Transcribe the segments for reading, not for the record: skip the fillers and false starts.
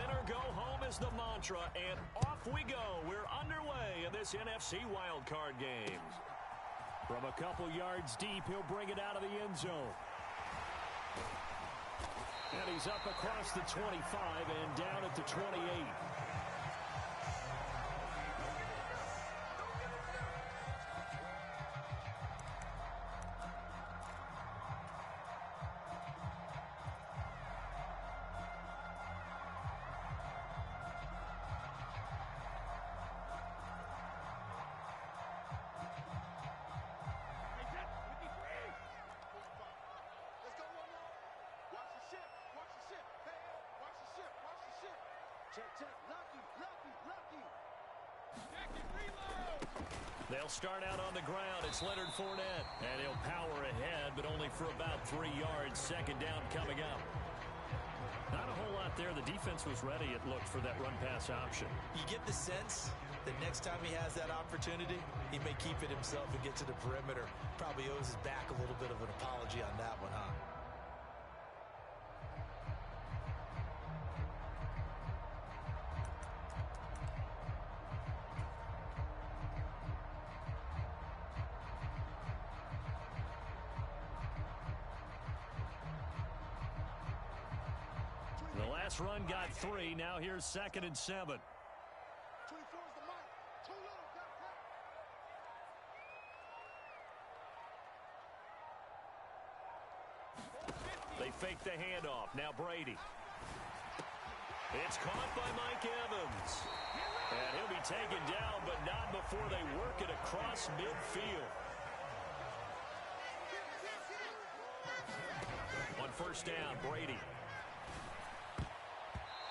Win or go home is the mantra, and off we go. We're underway in this NFC wildcard game. From a couple yards deep, he'll bring it out of the end zone. And he's up across the 25 and down at the 28. They'll start out on the ground. It's Leonard Fournette. And he'll power ahead, but only for about 3 yards. Second down coming up. Not a whole lot there. The defense was ready, it looked, for that run-pass option. You get the sense that next time he has that opportunity, he may keep it himself and get to the perimeter. Probably owes his back a little bit of an apology on that one, huh? Last run got 3. Now here's 2nd and 7. 24 is the mic. Too little. They fake the handoff. Now Brady. It's caught by Mike Evans. And he'll be taken down, but not before they work it across midfield. On first down, Brady.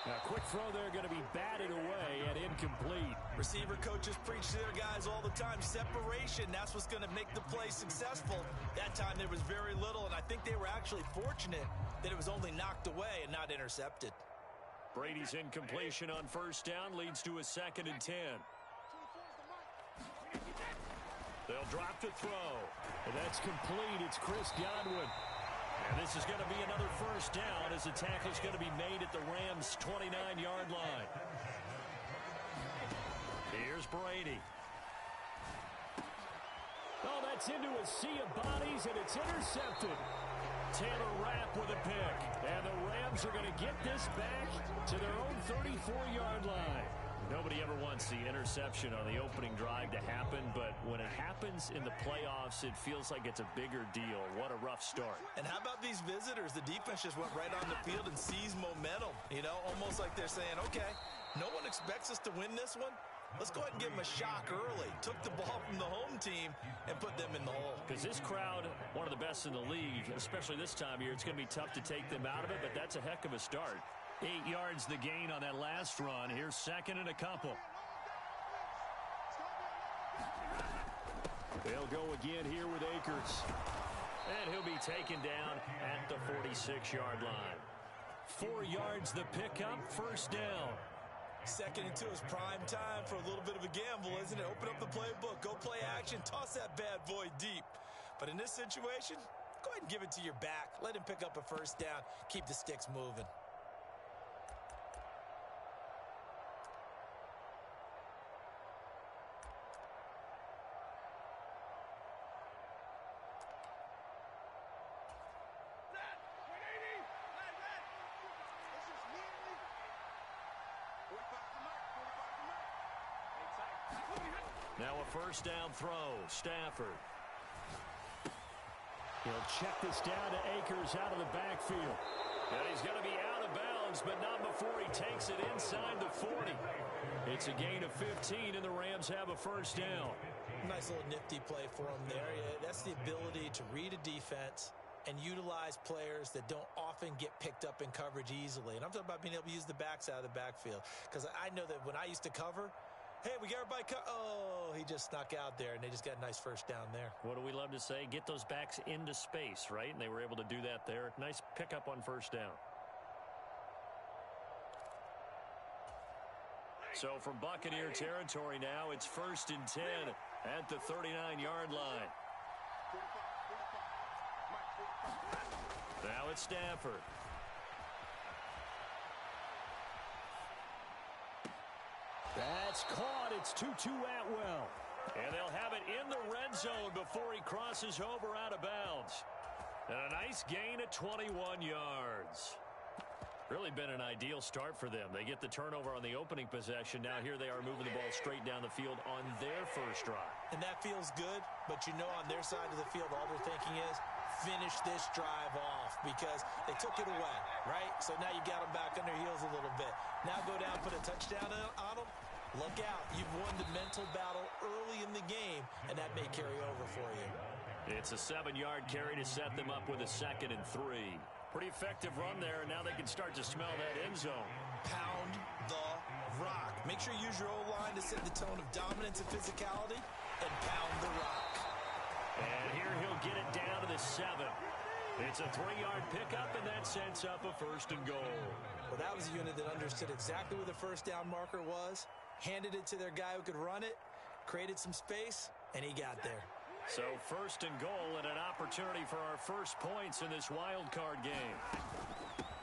A quick throw there, going to be batted away and incomplete. Receiver coaches preach to their guys all the time. Separation, that's what's going to make the play successful. That time there was very little, and I think they were actually fortunate that it was only knocked away and not intercepted. Brady's incompletion on first down leads to a 2nd and 10. They'll drop to throw. And that's complete. It's Chris Godwin. And this is going to be another first down as the tackle's going to be made at the Rams' 29-yard line. Here's Brady. Oh, that's into a sea of bodies, and it's intercepted. Taylor Rapp with a pick. And the Rams are going to get this back to their own 34-yard line. Nobody ever wants the interception on the opening drive to happen, but when it happens in the playoffs, it feels like it's a bigger deal. What a rough start. And how about these visitors? The defense just went right on the field and seized momentum. You know, almost like they're saying, okay, no one expects us to win this one. Let's go ahead and give them a shock early. Took the ball from the home team and put them in the hole. Because this crowd, one of the best in the league, especially this time of year, it's going to be tough to take them out of it, but that's a heck of a start. 8 yards the gain on that last run. Here's 2nd and a couple. They'll go again here with Akers. And he'll be taken down at the 46-yard line. 4 yards the pickup, first down. 2nd and 2 is prime time for a little bit of a gamble, isn't it? Open up the playbook, go play action, toss that bad boy deep. But in this situation, go ahead and give it to your back. Let him pick up a first down. Keep the sticks moving. Now a first down throw. Stafford. He'll check this down to Akers out of the backfield. And he's going to be out of bounds, but not before he takes it inside the 40. It's a gain of 15, and the Rams have a first down. Nice little nifty play for him there. Yeah, that's the ability to read a defense and utilize players that don't often get picked up in coverage easily. And I'm talking about being able to use the backs out of the backfield. Because I know that when I used to cover, hey, we got everybody oh, he just snuck out there, and they just got a nice first down there. What do we love to say? Get those backs into space, right? And they were able to do that there. Nice pickup on first down. So from Buccaneer territory now, it's 1st and 10 at the 39-yard line. Now it's Stafford. That's caught. It's 2-2 Atwell. And they'll have it in the red zone before he crosses over out of bounds. And a nice gain at 21 yards. Really been an ideal start for them. They get the turnover on the opening possession. Now here they are moving the ball straight down the field on their first drive. And that feels good, but you know on their side of the field all they're thinking is finish this drive off because they took it away, right? So now you got them back on their heels a little bit. Now go down, put a touchdown on them. Look out. You've won the mental battle early in the game, and that may carry over for you. It's a 7-yard carry to set them up with a 2nd and 3. Pretty effective run there, and now they can start to smell that end zone. Pound the rock. Make sure you use your O-line to set the tone of dominance and physicality, and pound the rock. And here he'll get it down to the 7. It's a 3-yard pickup, and that sets up a 1st and goal. Well, that was a unit that understood exactly where the first down marker was, handed it to their guy who could run it, created some space, and he got there. So 1st and goal and an opportunity for our first points in this wild card game.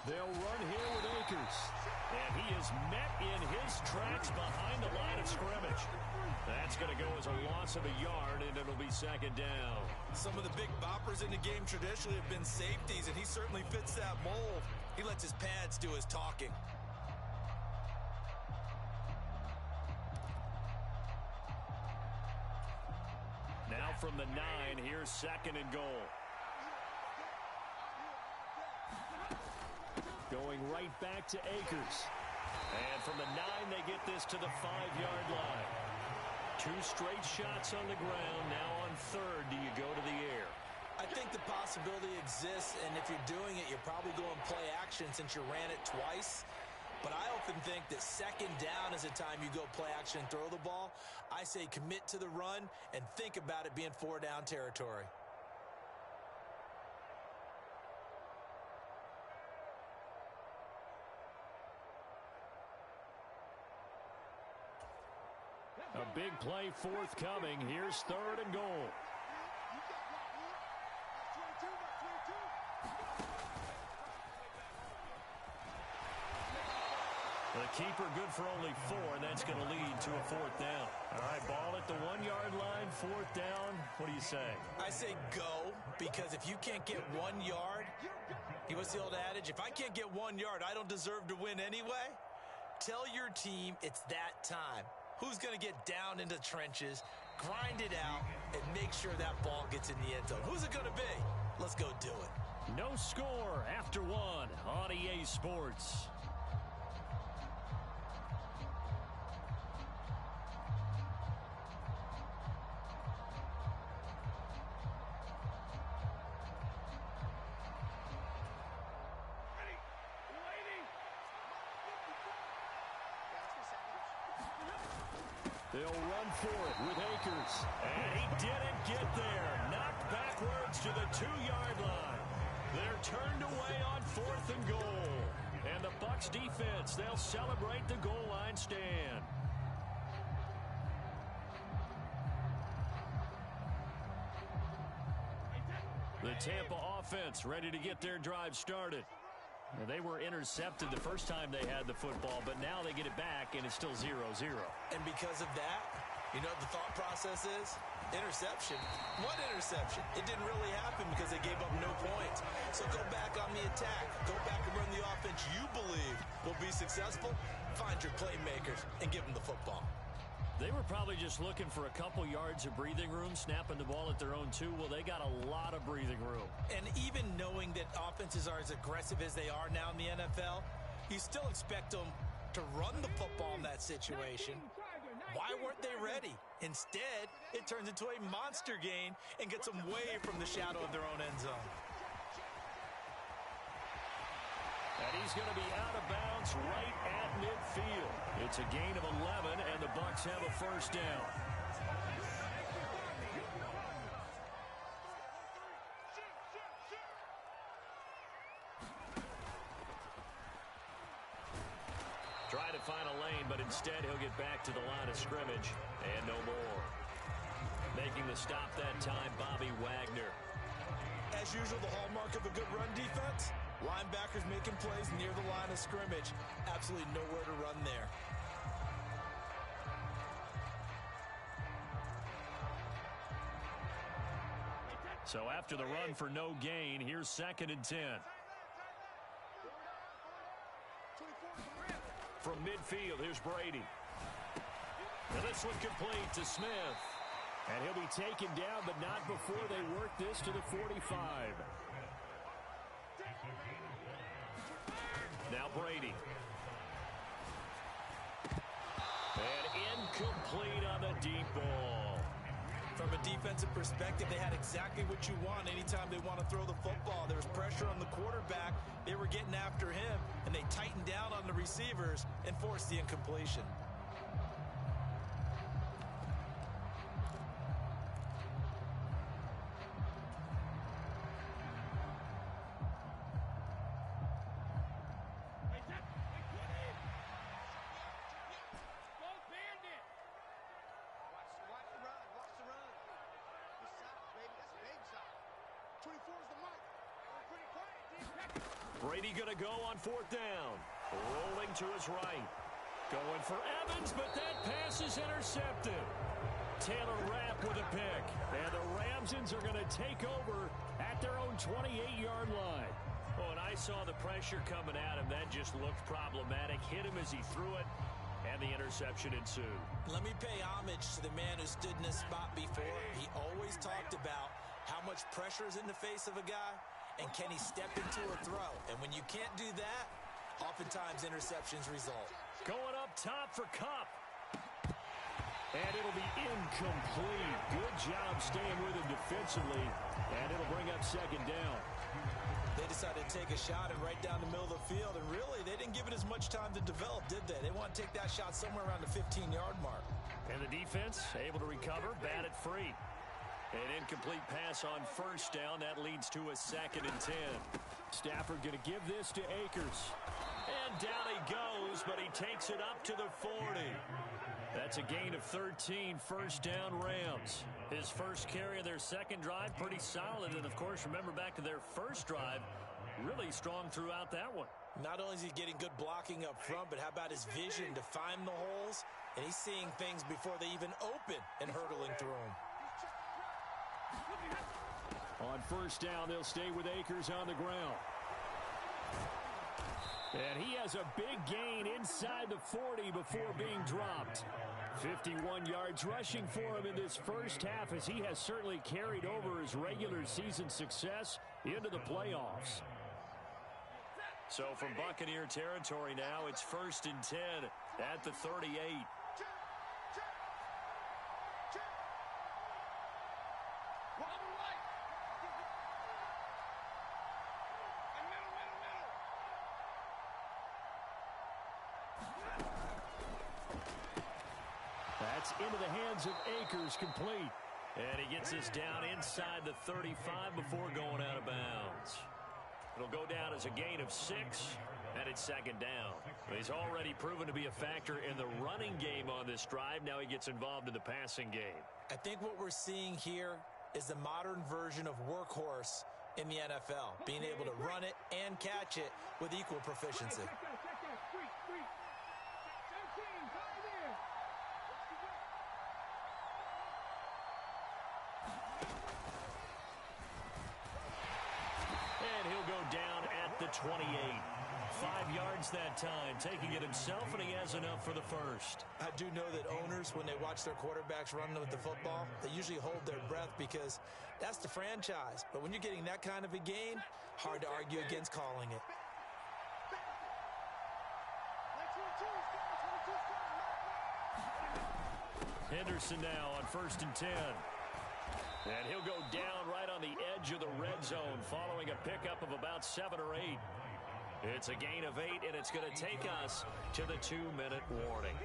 They'll run here with Akers. And he is met in his tracks behind the line of scrimmage. That's going to go as a loss of a yard, and it'll be 2nd down. Some of the big boppers in the game traditionally have been safeties, and he certainly fits that mold. He lets his pads do his talking. Now from the 9, here's 2nd and goal. Going right back to Akers. And from the 9, they get this to the 5-yard line. 2 straight shots on the ground. Now on 3rd, do you go to the air? I think the possibility exists, and if you're doing it, you're probably going play action since you ran it twice. But I often think that 2nd down is a time you go play action and throw the ball. I say commit to the run and think about it being 4-down territory. A big play forthcoming. Here's 3rd and goal. The keeper good for only 4, and that's going to lead to a 4th down. All right, ball at the 1-yard line, 4th down. What do you say? I say go, because if you can't get 1 yard, what's the old adage? If I can't get 1 yard, I don't deserve to win anyway. Tell your team it's that time. Who's going to get down into the trenches, grind it out, and make sure that ball gets in the end zone? Who's it going to be? Let's go do it. No score after 1 on EA Sports. They'll run for it with Akers. And he didn't get there. Knocked backwards to the 2-yard line. They're turned away on 4th and goal. And the Bucs defense, they'll celebrate the goal line stand. The Tampa offense ready to get their drive started. Now, they were intercepted the first time they had the football, but now they get it back, and it's still 0-0. And because of that, you know what the thought process is? Interception. What interception? It didn't really happen because they gave up no points. So go back on the attack. Go back and run the offense you believe will be successful. Find your playmakers and give them the football. They were probably just looking for a couple yards of breathing room, snapping the ball at their own 2. Well, they got a lot of breathing room. And even knowing that offenses are as aggressive as they are now in the NFL, you still expect them to run the football in that situation. Why weren't they ready? Instead, it turns into a monster gain and gets them way from the shadow of their own end zone. And he's going to be out of bounds right at midfield. It's a gain of 11, and the Bucs have a 1st down. Try to find a lane, but instead he'll get back to the line of scrimmage, and no more. Making the stop that time, Bobby Wagner. As usual, the hallmark of a good run defense, linebackers making plays near the line of scrimmage. Absolutely nowhere to run there. So after the run for no gain, here's 2nd and 10. From midfield, here's Brady. And this one complete to Smith. And he'll be taken down, but not before they work this to the 45. Now Brady. And incomplete on the deep ball. From a defensive perspective, they had exactly what you want anytime they want to throw the football. There was pressure on the quarterback. They were getting after him, and they tightened down on the receivers and forced the incompletion. Brady going to go on 4th down. Rolling to his right. Going for Evans, but that pass is intercepted. Taylor Rapp with a pick. And the Ramsons are going to take over at their own 28-yard line. Oh, and I saw the pressure coming at him. That just looked problematic. Hit him as he threw it, and the interception ensued. Let me pay homage to the man who stood in this spot before. He always talked about how much pressure is in the face of a guy, and can he step into a throw? And when you can't do that, oftentimes interceptions result. Going up top for Kupp. And it'll be incomplete. Good job staying with him defensively. And it'll bring up 2nd down. They decided to take a shot and right down the middle of the field. And really, they didn't give it as much time to develop, did they? They want to take that shot somewhere around the 15-yard mark. And the defense able to recover, bat it free. An incomplete pass on 1st down. That leads to a 2nd and 10. Stafford going to give this to Akers. And down he goes, but he takes it up to the 40. That's a gain of 13, 1st down Rams. His first carry of their 2nd drive, pretty solid. And, of course, remember back to their 1st drive, really strong throughout that one. Not only is he getting good blocking up front, but how about his vision to find the holes? And he's seeing things before they even open and hurtling through them. On 1st down, they'll stay with Akers on the ground. And he has a big gain inside the 40 before being dropped. 51 yards rushing for him in this first half, as he has certainly carried over his regular season success into the playoffs. So from Buccaneer territory now, it's 1st and 10 at the 38. That's into the hands of Akers, complete. And he gets us down inside the 35 before going out of bounds. It'll go down as a gain of 6, and it's 2nd down. He's already proven to be a factor in the running game on this drive. Now he gets involved in the passing game. I think what we're seeing here is the modern version of workhorse in the NFL, being able to run it and catch it with equal proficiency. And he'll go down at the 28. 5 yards that time, taking it himself, and he has enough for the first. I do know that owners, when they watch their quarterbacks running with the football, they usually hold their breath because that's the franchise. But when you're getting that kind of a gain, hard to argue against calling it. Henderson now on 1st and 10. And he'll go down right on the edge of the red zone following a pickup of about 7 or 8. It's a gain of 8, and it's going to take us to the 2-minute warning.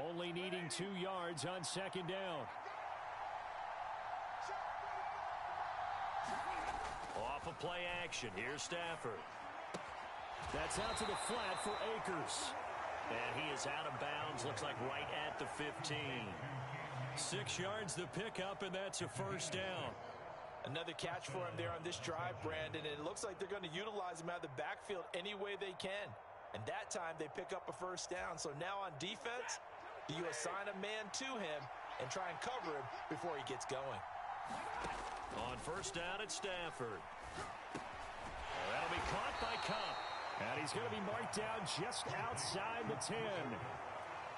Only needing 2 yards on 2nd down. Off of play action. Here's Stafford. That's out to the flat for Akers. And he is out of bounds, looks like right at the 15. 6 yards the pickup, and that's a first down. Another catch for him there on this drive, Brandon, and it looks like they're going to utilize him out of the backfield any way they can. And that time they pick up a first down. So now on defense, do you assign a man to him and try and cover him before he gets going? On first down, it's Stafford. That'll be caught by Cup. And he's going to be marked down just outside the 10.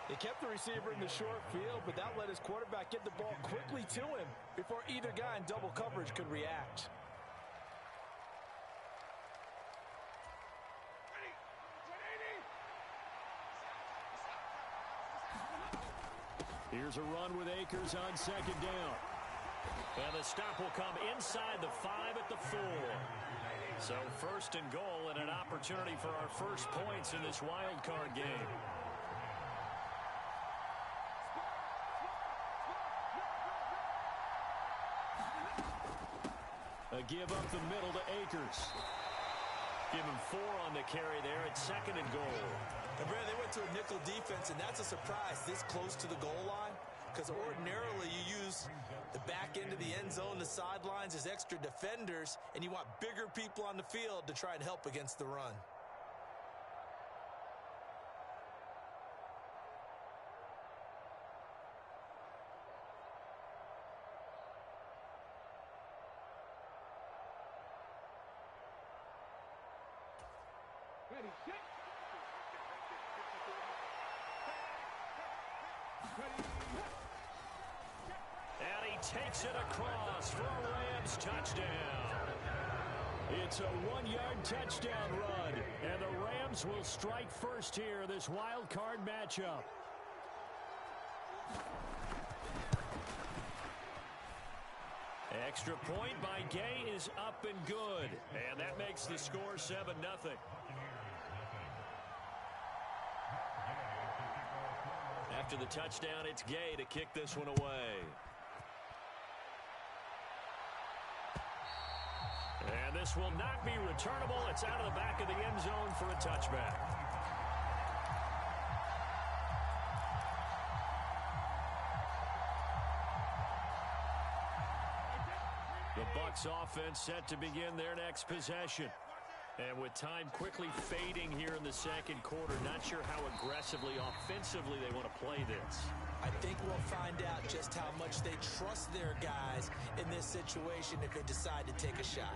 They kept the receiver in the short field, but that let his quarterback get the ball quickly to him before either guy in double coverage could react. Here's a run with Akers on second down. And the stop will come inside the 5 at the 4. So first and goal and an opportunity for our first points in this wild card game. A give up the middle to Akers. Give him 4 on the carry there at second and goal. And Brad, they went to a nickel defense, and that's a surprise this close to the goal line, because ordinarily you use the back end of the end zone, the sidelines as extra defenders, and you want bigger people on the field to try and help against the run. And he takes it across for a Rams touchdown. It's a 1-yard touchdown run, and the Rams will strike first here, this wild card matchup. Extra point by Gay is up and good, and that makes the score 7-0. After the touchdown, it's Gay to kick this one away. And this will not be returnable. It's out of the back of the end zone for a touchback. The Bucs offense set to begin their next possession. And with time quickly fading here in the second quarter, not sure how aggressively, offensively they want to play this. I think we'll find out just how much they trust their guys in this situation if they decide to take a shot.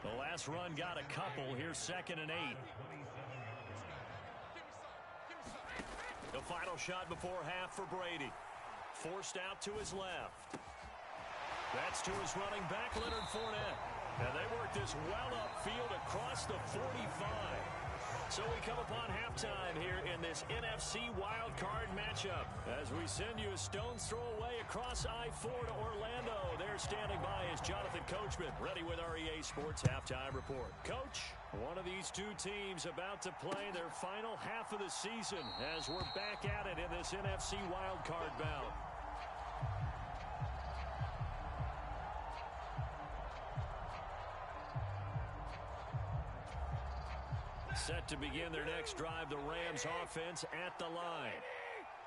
The last run got a couple. Here's 2nd and 8. The final shot before half for Brady. Forced out to his left. That's to his running back, Leonard Fournette. And they work this well upfield across the 45. So we come upon halftime here in this NFC wild card matchup. As we send you a stone's throw away across I-4 to Orlando. There standing by is Jonathan Coachman, ready with our EA Sports Halftime Report. Coach, one of these two teams about to play their final half of the season as we're back at it in this NFC wild card bout. Set to begin their next drive, the Rams offense at the line.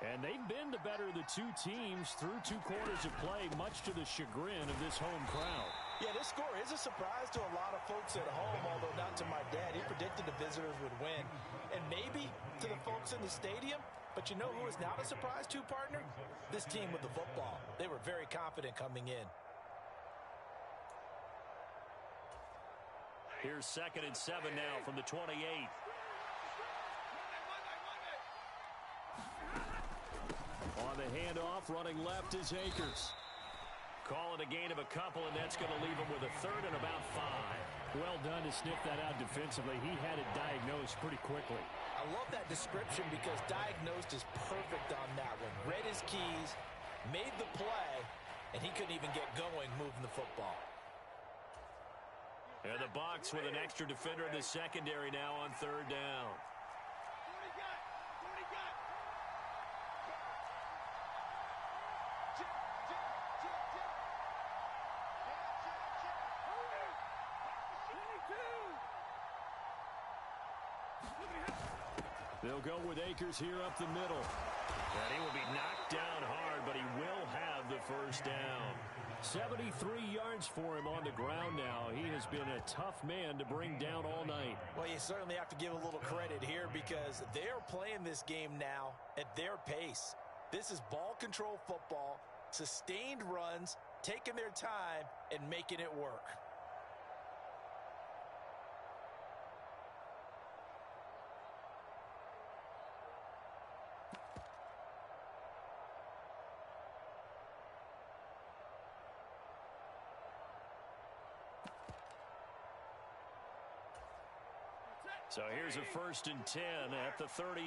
And they've been the better of the two teams through 2 quarters of play, much to the chagrin of this home crowd. Yeah, this score is a surprise to a lot of folks at home, although not to my dad. He predicted the visitors would win. And maybe to the folks in the stadium. But you know who is not a surprise to, partner? This team with the football. They were very confident coming in. Here's 2nd and 7 now from the 28. On the handoff, running left is Akers. Calling a gain of a couple, and that's going to leave him with a 3rd and about 5. Well done to sniff that out defensively. He had it diagnosed pretty quickly. I love that description because diagnosed is perfect on that one. Read his keys, made the play, and he couldn't even get going moving the football. And the Bucs with an extra defender in the secondary now on 3rd down. They'll go with Akers here up the middle. And he will be knocked down hard, but he will have the first down. 73 yards for him on the ground now. He has been a tough man to bring down all night. Well, you certainly have to give a little credit here because they're playing this game now at their pace. This is ball control football, sustained runs, taking their time, and making it work. So here's a 1st and 10 at the 38.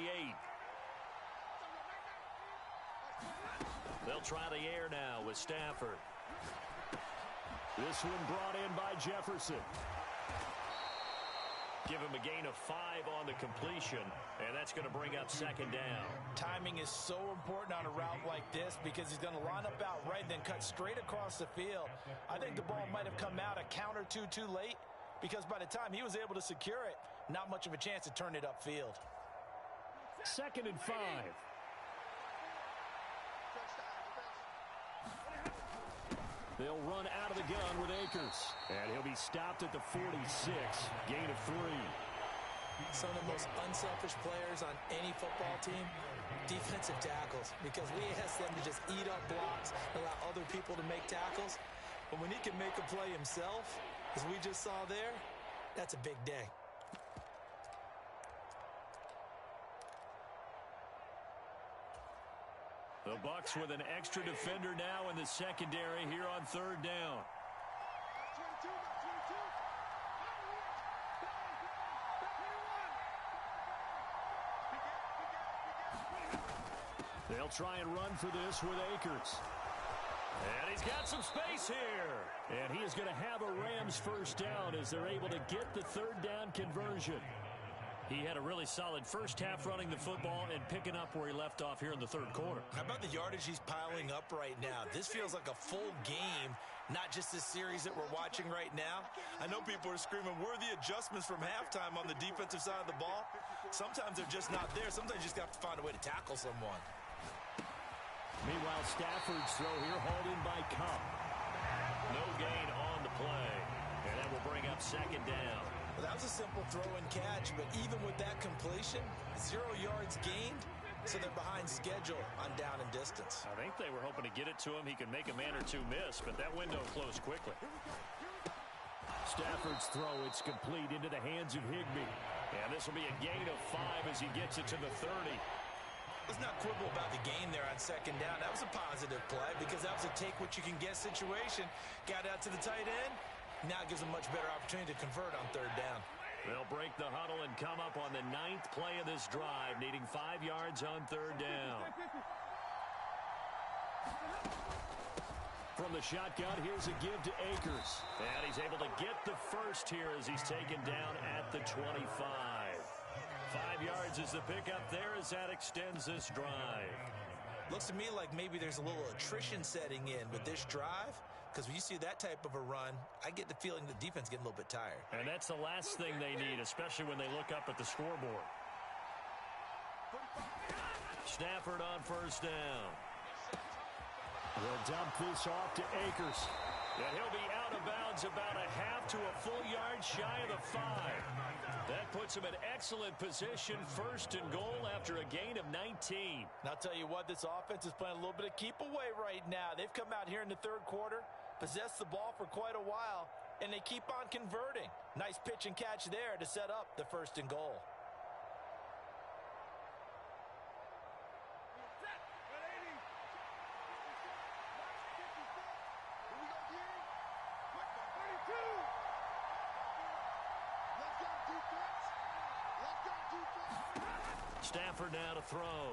They'll try the air now with Stafford. This one brought in by Jefferson. Give him a gain of 5 on the completion, and that's going to bring up 2nd down. Timing is so important on a route like this because he's going to line up out right and then cut straight across the field. I think the ball might have come out a count or two too late because by the time he was able to secure it, not much of a chance to turn it upfield. 2nd and 5. They'll run out of the gun with Akers. And he'll be stopped at the 46. Gain of 3. Some of the most unselfish players on any football team, defensive tackles. Because we ask them to just eat up blocks, allow other people to make tackles. But when he can make a play himself, as we just saw there, that's a big day. The Bucs with an extra defender now in the secondary here on 3rd down. They'll try and run for this with Akers. And he's got some space here. And he is going to have a Rams 1st down as they're able to get the 3rd down conversion. He had a really solid first half running the football and picking up where he left off here in the 3rd quarter. How about the yardage he's piling up right now? This feels like a full game, not just this series that we're watching right now. I know people are screaming, where are the adjustments from halftime on the defensive side of the ball? Sometimes they're just not there. Sometimes you just have to find a way to tackle someone. Meanwhile, Stafford's throw here hauled in by Cup. No gain on the play. And that will bring up 2nd down. Well, that was a simple throw and catch, but even with that completion, 0 yards gained, so they're behind schedule on down and distance. I think they were hoping to get it to him. He could make a man or two miss, but that window closed quickly. Stafford's throw, it's complete into the hands of Higbee. And this will be a gain of 5 as he gets it to the 30. Let's not quibble about the gain there on 2nd down. That was a positive play because that was a take-what-you-can-get situation. Got out to the tight end. Now it gives them much better opportunity to convert on 3rd down. They'll break the huddle and come up on the 9th play of this drive, needing 5 yards on 3rd down. From the shotgun, here's a give to Akers. And he's able to get the first here as he's taken down at the 25. 5 yards is the pickup there as that extends this drive. Looks to me like maybe there's a little attrition setting in with this drive. Because when you see that type of a run, I get the feeling the defense getting a little bit tired. And that's the last thing they need, especially when they look up at the scoreboard. Stafford on 1st down. They'll dump this off to Akers. And he'll be out of bounds about a half to a full yard shy of the 5. That puts him in excellent position, 1st and goal after a gain of 19. And I'll tell you what, this offense is playing a little bit of keep away right now. They've come out here in the 3rd quarter, possessed the ball for quite a while, and they keep on converting. Nice pitch and catch there to set up the 1st and goal. Stafford now to throw.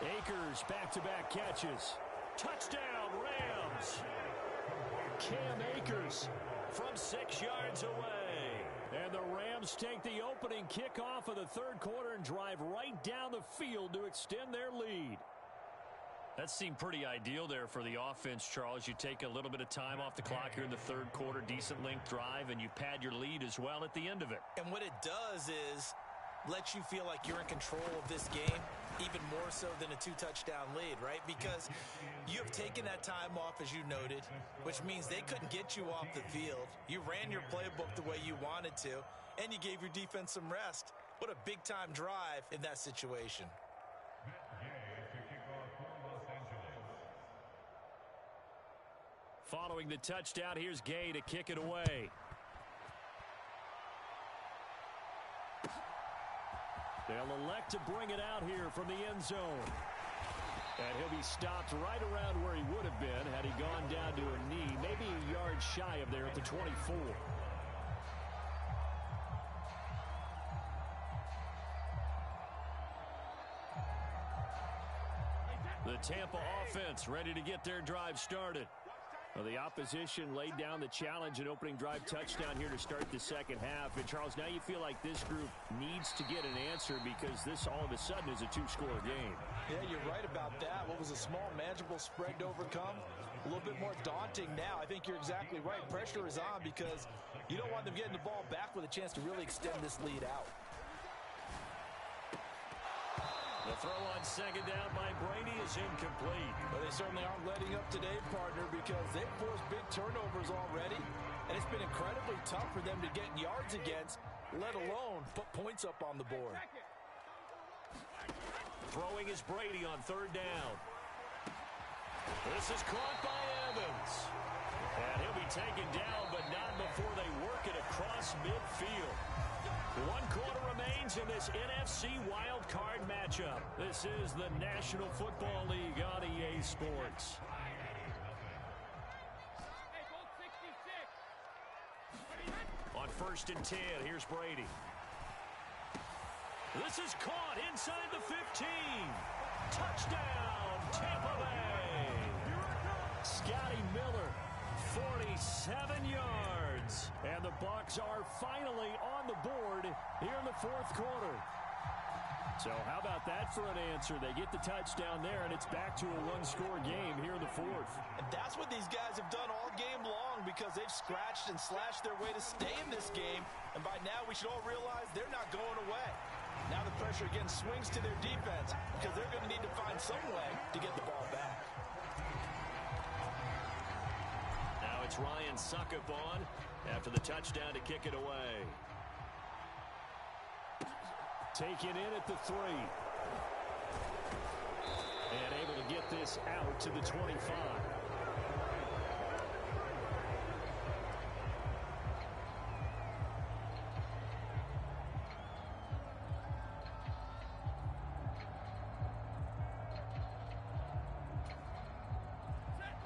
Akers back-to-back catches. Touchdown, Rams. Cam Akers from 6 yards away. And the Rams take the opening kickoff of the 3rd quarter and drive right down the field to extend their lead. That seemed pretty ideal there for the offense, Charles. You take a little bit of time off the clock here in the third quarter, decent length drive, and you pad your lead as well at the end of it. And what it does is let you feel like you're in control of this game, even more so than a 2-touchdown lead, right? Because you have taken that time off, as you noted, which means they couldn't get you off the field. You ran your playbook the way you wanted to, and you gave your defense some rest. What a big-time drive in that situation. Following the touchdown, here's Gay to kick it away. They'll elect to bring it out here from the end zone. And he'll be stopped right around where he would have been had he gone down to a knee, maybe a yard shy of there at the 24. The Tampa offense ready to get their drive started. Well, the opposition laid down the challenge and opening drive touchdown here to start the second half. And, Charles, now you feel like this group needs to get an answer because this all of a sudden is a two-score game. Yeah, you're right about that. What was a small, manageable spread to overcome? A little bit more daunting now. I think you're exactly right. Pressure is on because you don't want them getting the ball back with a chance to really extend this lead out. The throw on second down by Brady is incomplete. Well, they certainly aren't letting up today, partner, because they've forced big turnovers already, and it's been incredibly tough for them to get yards against, let alone put points up on the board. Throwing is Brady on third down. This is caught by Evans. And he'll be taken down, but not before they work it across midfield. 1 quarter remains in this NFC wild card matchup. This is the National Football League on EA Sports. On 1st and 10, here's Brady. This is caught inside the 15. Touchdown, Tampa Bay. Scotty Miller, 47 yards. And the Bucs are finally on the board here in the fourth quarter. So how about that for an answer? They get the touchdown there, and it's back to a one-score game here in the fourth. And that's what these guys have done all game long because they've scratched and slashed their way to stay in this game. And by now, we should all realize they're not going away. Now the pressure again swings to their defense because they're going to need to find some way to get the ball back. Now it's Ryan Suckup on after the touchdown to kick it away. Taken in at the 3. And able to get this out to the 25.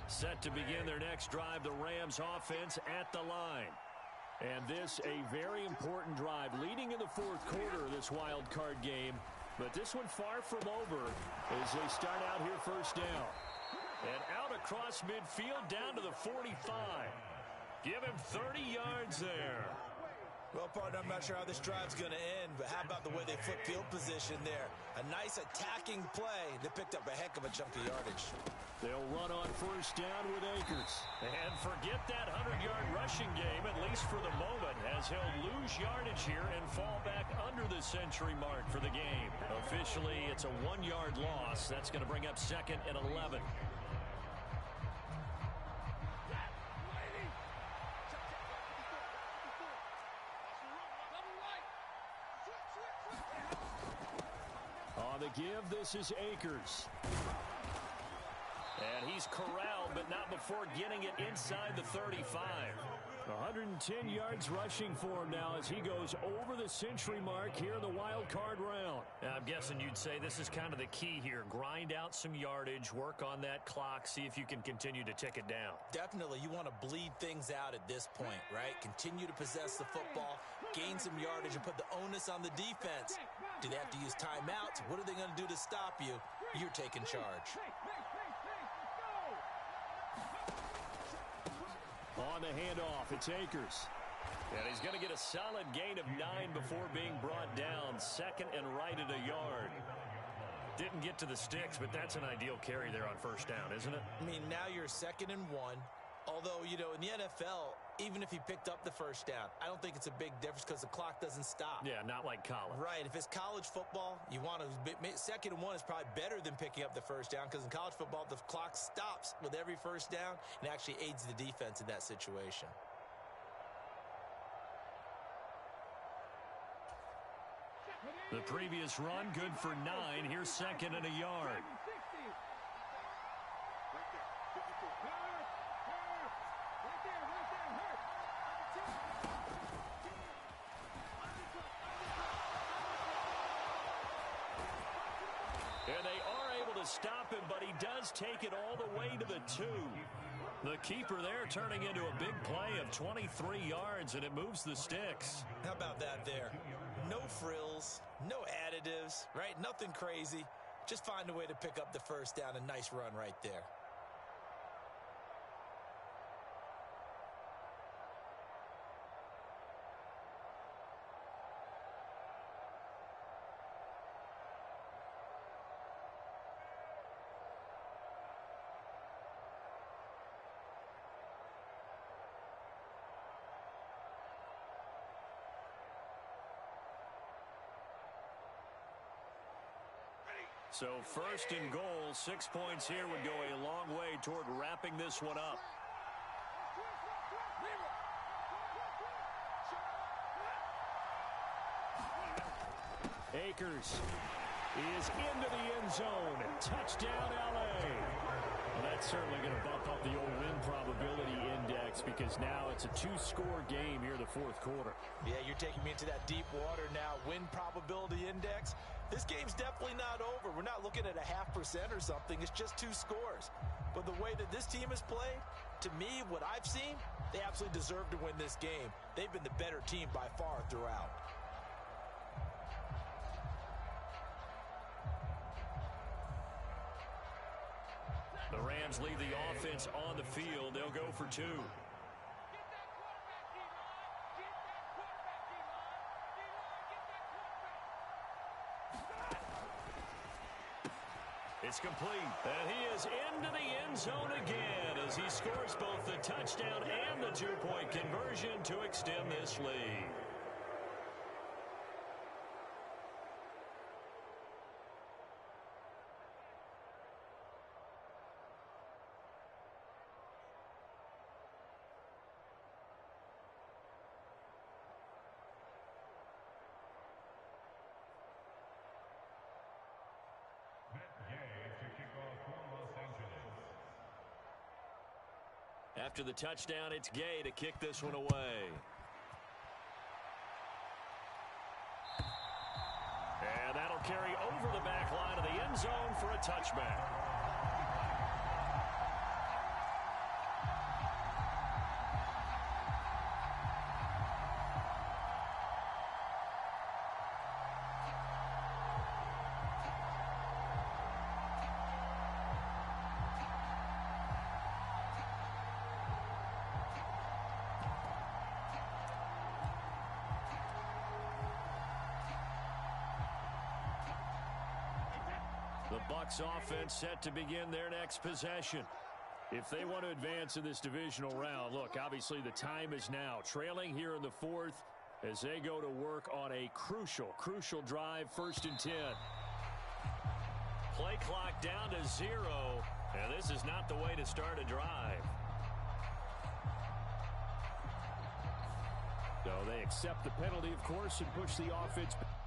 Set to begin their next drive, the Rams offense at the line. And this a very important drive leading in the fourth quarter of this wild card game. But this one far from over as they start out here first down. And out across midfield down to the 45. Give him 30 yards there. Well, partner, I'm not sure how this drive's going to end, but how about the way they flip field position there? A nice attacking play. They picked up a heck of a chunk of yardage. They'll run on first down with Akers. And forget that 100-yard rushing game, at least for the moment, as he'll lose yardage here and fall back under the century mark for the game. Officially, it's a 1-yard loss. That's going to bring up 2nd and 11. On the give, this is Akers. And he's corralled, but not before getting it inside the 35. 110 yards rushing for him now as he goes over the century mark here in the wild card round. I'm guessing you'd say this is kind of the key here. Grind out some yardage, work on that clock, see if you can continue to tick it down. Definitely. You want to bleed things out at this point, right? Continue to possess the football, gain some yardage, and put the onus on the defense. Do they have to use timeouts? What are they going to do to stop you? You're taking charge. On the handoff, it's Akers. And he's going to get a solid gain of 9 before being brought down. 2nd and right at a yard. Didn't get to the sticks, but that's an ideal carry there on first down, isn't it? I mean, now you're 2nd and 1. Although, you know, in the NFL, even if he picked up the first down, I don't think it's a big difference because the clock doesn't stop. Yeah, not like college. Right. If it's college football, you want to 2nd and 1 is probably better than picking up the first down because in college football, the clock stops with every first down and actually aids the defense in that situation. The previous run, good for 9. Here's 2nd and a yard. And they are able to stop him, but he does take it all the way to the 2. The keeper there turning into a big play of 23 yards, and it moves the sticks. How about that there? No frills, no additives, right? Nothing crazy. Just find a way to pick up the first down. A nice run right there. So 1st and goal, 6 points here would go a long way toward wrapping this one up. Akers is into the end zone. Touchdown, L.A. Well, that's certainly going to bump up the old win probability index because now it's a 2-score game here in the 4th quarter. Yeah, you're taking me into that deep water now. Win probability index. This game's definitely not over. We're not looking at a 0.5% or something. It's just 2 scores. But the way that this team has played, to me, what I've seen, they absolutely deserve to win this game. They've been the better team by far throughout. The Rams leave the offense on the field. They'll go for 2. It's complete. And he is into the end zone again as he scores both the touchdown and the 2-point conversion to extend this lead. After the touchdown, it's Gay to kick this one away. And that'll carry over the back line of the end zone for a touchback. The Bucs offense set to begin their next possession. If they want to advance in this divisional round, look, obviously the time is now. Trailing here in the 4th as they go to work on a crucial drive, 1st and 10. Play clock down to 0, and this is not the way to start a drive. So they accept the penalty, of course, and push the offense back.